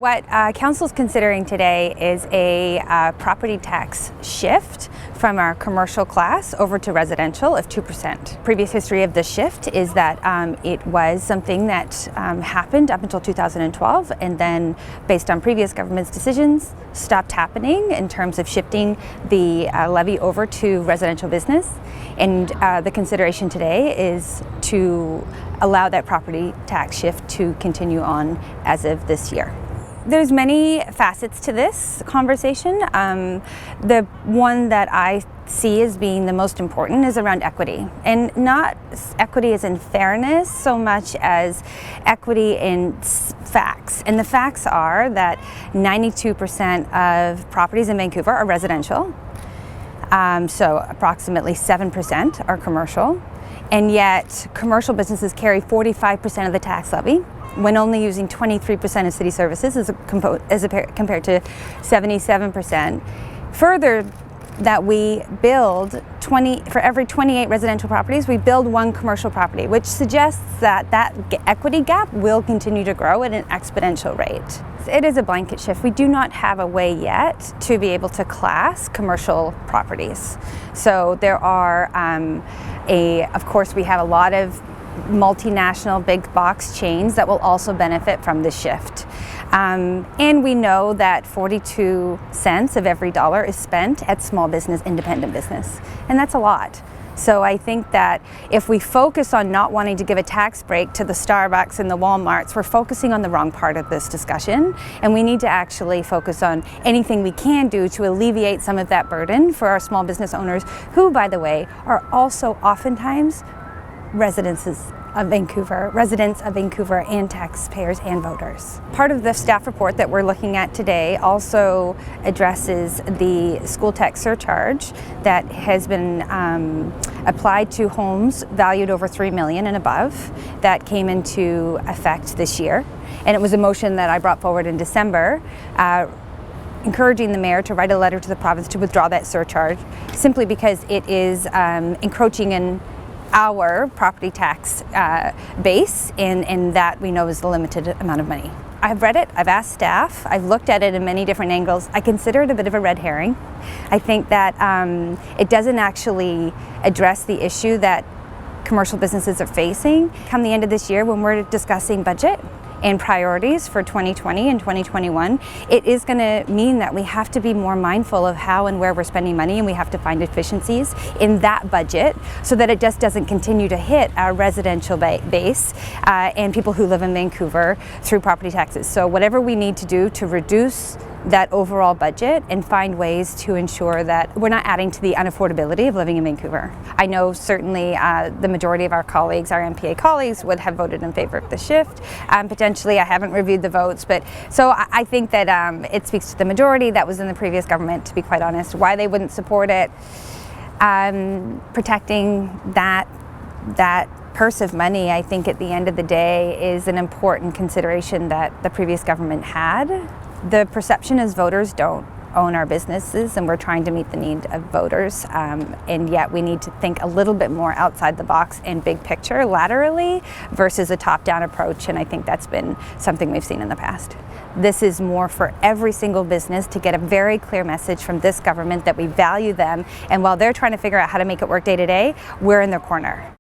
What Council is considering today is a property tax shift from our commercial class over to residential of 2%. Previous history of the shift is that it was something that happened up until 2012, and then based on previous government's decisions stopped happening in terms of shifting the levy over to residential business. And the consideration today is to allow that property tax shift to continue on as of this year. There's many facets to this conversation. The one that I see as being the most important is around equity, and not equity as in fairness so much as equity in facts. And the facts are that 92% of properties in Vancouver are residential, so approximately 7% are commercial, and yet commercial businesses carry 45% of the tax levy, when only using 23% of city services as compared to 77%. Further, that we build for every 28 residential properties, we build one commercial property, which suggests that that equity gap will continue to grow at an exponential rate. It is a blanket shift. We do not have a way yet to be able to class commercial properties. So there are, of course, we have a lot of multinational big box chains that will also benefit from this shift. And we know that 42 cents of every dollar is spent at small business, independent business, and that's a lot. So I think that if we focus on not wanting to give a tax break to the Starbucks and the Walmarts, we're focusing on the wrong part of this discussion, and we need to actually focus on anything we can do to alleviate some of that burden for our small business owners, who, by the way, are also oftentimes residents of Vancouver and taxpayers and voters. Part of the staff report that we're looking at today also addresses the school tax surcharge that has been applied to homes valued over $3 million and above that came into effect this year. And it was a motion that I brought forward in December, encouraging the mayor to write a letter to the province to withdraw that surcharge, simply because it is encroaching in our property tax base, and that we know is the limited amount of money. I've read it, I've asked staff, I've looked at it in many different angles. I consider it a bit of a red herring. I think that it doesn't actually address the issue that commercial businesses are facing come the end of this year when we're discussing budget and priorities for 2020 and 2021. It is going to mean that we have to be more mindful of how and where we're spending money, and we have to find efficiencies in that budget so that it just doesn't continue to hit our residential base and people who live in Vancouver through property taxes. So whatever we need to do to reduce that overall budget and find ways to ensure that we're not adding to the unaffordability of living in Vancouver. I know certainly the majority of our colleagues, our MPA colleagues, would have voted in favor of the shift. Potentially, I haven't reviewed the votes, but so I think that it speaks to the majority that was in the previous government, to be quite honest, why they wouldn't support it. Protecting that purse of money, I think at the end of the day, is an important consideration that the previous government had. The perception is voters don't own our businesses, and we're trying to meet the need of voters, and yet we need to think a little bit more outside the box and big picture laterally versus a top-down approach, and I think that's been something we've seen in the past. This is more for every single business to get a very clear message from this government that we value them, and while they're trying to figure out how to make it work day to day, we're in their corner.